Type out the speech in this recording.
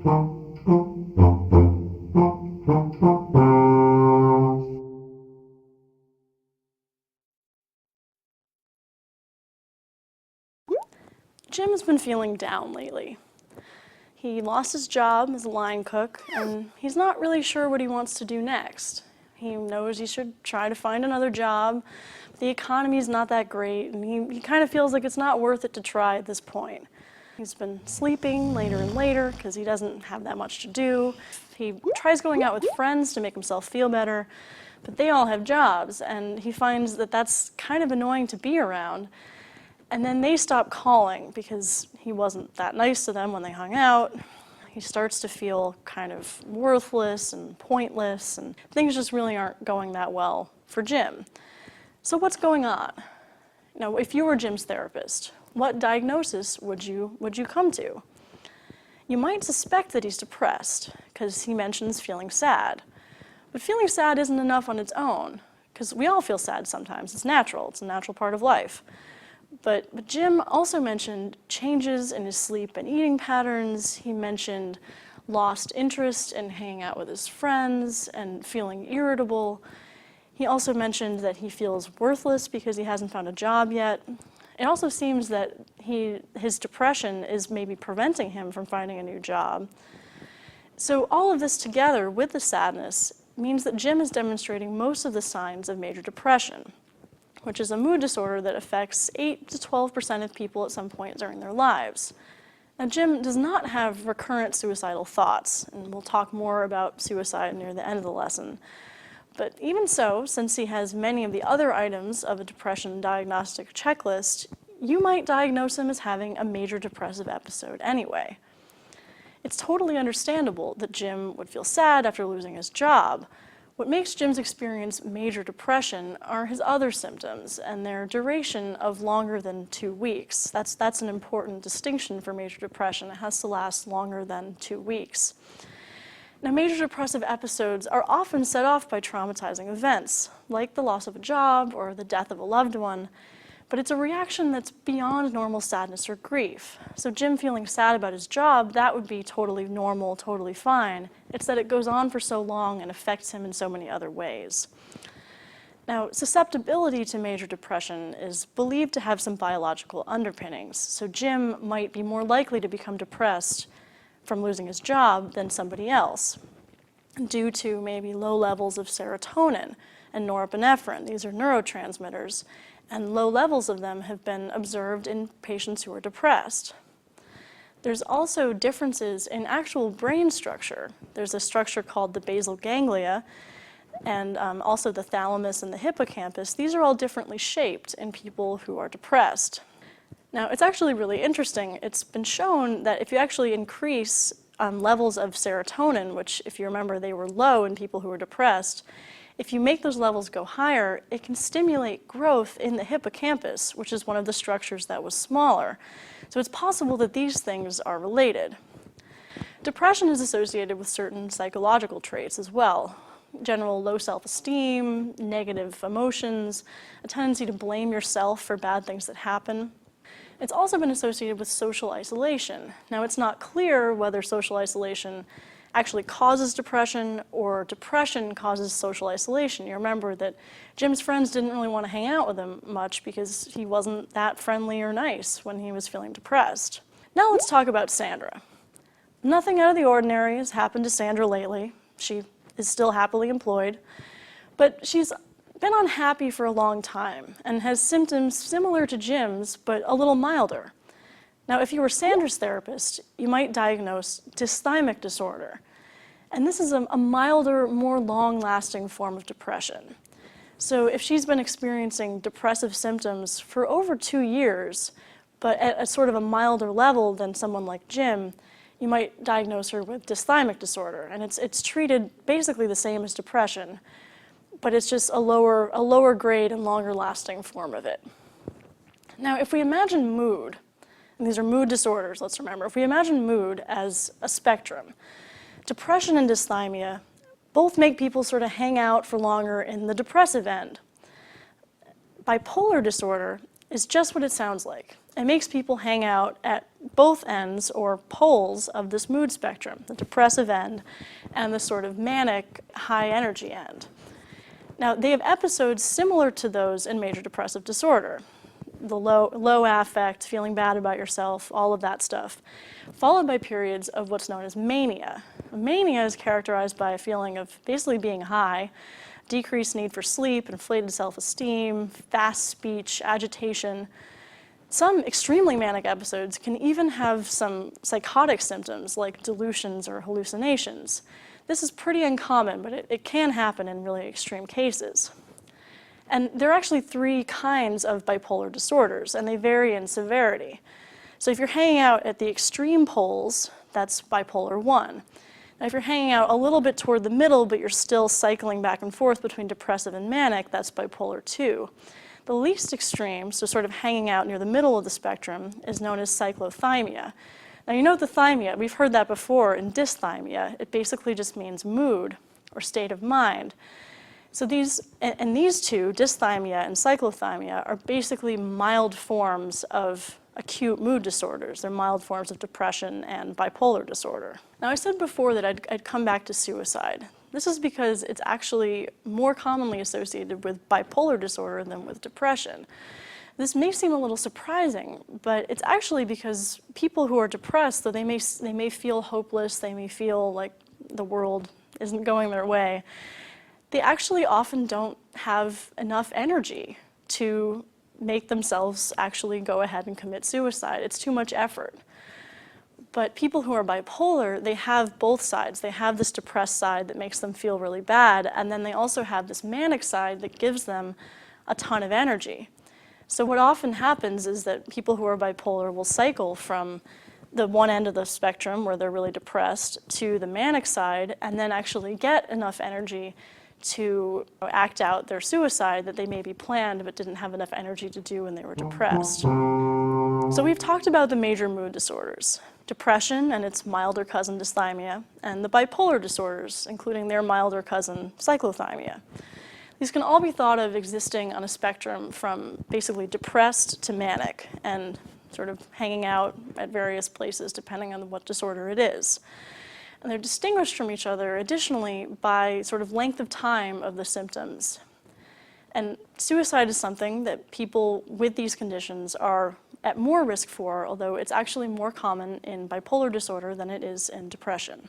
Jim has been feeling down lately. He lost his job as a line cook, and he's not really sure what he wants to do next. He knows he should try to find another job. But the economy's not that great, and he kind of feels like it's not worth it to try at this point. He's been sleeping later and later because he doesn't have that much to do. He tries going out with friends to make himself feel better, but they all have jobs, and he finds that that's kind of annoying to be around. And then they stop calling because he wasn't that nice to them when they hung out. He starts to feel kind of worthless and pointless, and things just really aren't going that well for Jim. So what's going on? Now, if you were Jim's therapist, what diagnosis would you come to? You might suspect that he's depressed because he mentions feeling sad. But feeling sad isn't enough on its own, because we all feel sad sometimes. It's natural. It's a natural part of life. But Jim also mentioned changes in his sleep and eating patterns. He mentioned lost interest in hanging out with his friends and feeling irritable. He also mentioned that he feels worthless because he hasn't found a job yet. It also seems that his depression is maybe preventing him from finding a new job. So all of this together with the sadness means that Jim is demonstrating most of the signs of major depression, which is a mood disorder that affects 8 to 12% of people at some point during their lives. Now, Jim does not have recurrent suicidal thoughts, and we'll talk more about suicide near the end of the lesson. But even so, since he has many of the other items of a depression diagnostic checklist, you might diagnose him as having a major depressive episode anyway. It's totally understandable that Jim would feel sad after losing his job. What makes Jim's experience major depression are his other symptoms and their duration of longer than 2 weeks. That's an important distinction for major depression. It has to last longer than 2 weeks. Now, major depressive episodes are often set off by traumatizing events, like the loss of a job or the death of a loved one, but it's a reaction that's beyond normal sadness or grief. So Jim feeling sad about his job, that would be totally normal, totally fine. It's that it goes on for so long and affects him in so many other ways. Now, susceptibility to major depression is believed to have some biological underpinnings. So Jim might be more likely to become depressed from losing his job than somebody else, due to maybe low levels of serotonin and norepinephrine. These are neurotransmitters, and low levels of them have been observed in patients who are depressed. There's also differences in actual brain structure. There's a structure called the basal ganglia, and also the thalamus and the hippocampus. These are all differently shaped in people who are depressed. Now, it's actually really interesting. It's been shown that if you actually increase levels of serotonin, which, if you remember, they were low in people who were depressed, if you make those levels go higher, it can stimulate growth in the hippocampus, which is one of the structures that was smaller. So it's possible that these things are related. Depression is associated with certain psychological traits as well. General low self-esteem, negative emotions, a tendency to blame yourself for bad things that happen. It's also been associated with social isolation. Now, it's not clear whether social isolation actually causes depression or depression causes social isolation. You remember that Jim's friends didn't really want to hang out with him much because he wasn't that friendly or nice when he was feeling depressed. Now let's talk about Sandra. Nothing out of the ordinary has happened to Sandra lately. She is still happily employed, but she's been unhappy for a long time and has symptoms similar to Jim's, but a little milder. Now, if you were Sandra's therapist, you might diagnose dysthymic disorder. And this is a milder, more long-lasting form of depression. So if she's been experiencing depressive symptoms for over 2 years, but at a sort of a milder level than someone like Jim, you might diagnose her with dysthymic disorder. And it's treated basically the same as depression, but it's just a lower grade and longer lasting form of it. Now, if we imagine mood, and these are mood disorders, let's remember, if we imagine mood as a spectrum, depression and dysthymia both make people sort of hang out for longer in the depressive end. Bipolar disorder is just what it sounds like. it makes people hang out at both ends or poles of this mood spectrum, the depressive end and the sort of manic high energy end. Now, they have episodes similar to those in major depressive disorder, the low affect, feeling bad about yourself, all of that stuff, followed by periods of what's known as mania. Mania is characterized by a feeling of basically being high, decreased need for sleep, inflated self-esteem, fast speech, agitation. Some extremely manic episodes can even have some psychotic symptoms like delusions or hallucinations. This is pretty uncommon, but it can happen in really extreme cases. And there are actually 3 kinds of bipolar disorders, and they vary in severity. So if you're hanging out at the extreme poles, that's bipolar 1. Now if you're hanging out a little bit toward the middle, but you're still cycling back and forth between depressive and manic, that's bipolar 2. The least extreme, so sort of hanging out near the middle of the spectrum, is known as cyclothymia. Now you note the thymia, we've heard that before in dysthymia. It basically just means mood or state of mind. So these two, dysthymia and cyclothymia, are basically mild forms of acute mood disorders. They're mild forms of depression and bipolar disorder. Now I said before that I'd come back to suicide. This is because it's actually more commonly associated with bipolar disorder than with depression. This may seem a little surprising, but it's actually because people who are depressed, though they may feel hopeless, they may feel like the world isn't going their way, they actually often don't have enough energy to make themselves actually go ahead and commit suicide. It's too much effort. But people who are bipolar, they have both sides. They have this depressed side that makes them feel really bad, and then they also have this manic side that gives them a ton of energy. So what often happens is that people who are bipolar will cycle from the one end of the spectrum where they're really depressed to the manic side and then actually get enough energy to act out their suicide that they maybe planned but didn't have enough energy to do when they were depressed. So we've talked about the major mood disorders, depression and its milder cousin dysthymia, and the bipolar disorders, including their milder cousin cyclothymia. These can all be thought of existing on a spectrum from basically depressed to manic and sort of hanging out at various places depending on what disorder it is. And they're distinguished from each other additionally by sort of length of time of the symptoms. And suicide is something that people with these conditions are at more risk for, although it's actually more common in bipolar disorder than it is in depression.